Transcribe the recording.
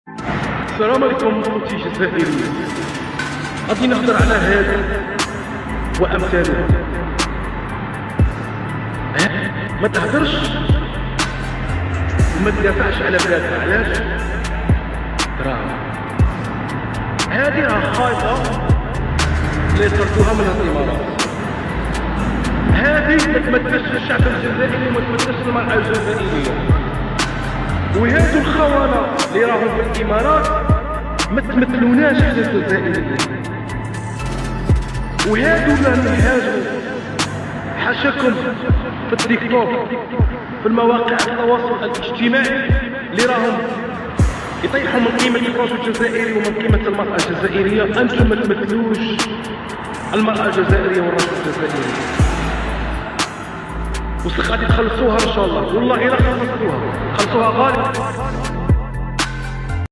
السلام عليكم خوتي الجزائريين. غادي نهضر على هذا وامثاله. ما تهضرش وما تدافعش على بلادها. علاش؟ هذه راه خايطه اللي صرتوها من الامارات. هذه ما تمثلش الشعب الجزائري وما تمثلش المرأة الجزائرية. وهادو الخونة اللي راهم في الامارات ما تمثلوناش حنا الجزائريين. وهادو اللي نهاجروا حاشاكم في التيك توك في المواقع التواصل الاجتماعي اللي راهم يطيحوا من قيمة الرجل الجزائري ومن قيمة المرأة الجزائرية. انتم ما تمثلوش المرأة الجزائرية والرجل الجزائري. وغادي تخلصوها ان شاء الله. والله الا خلصوها غالي.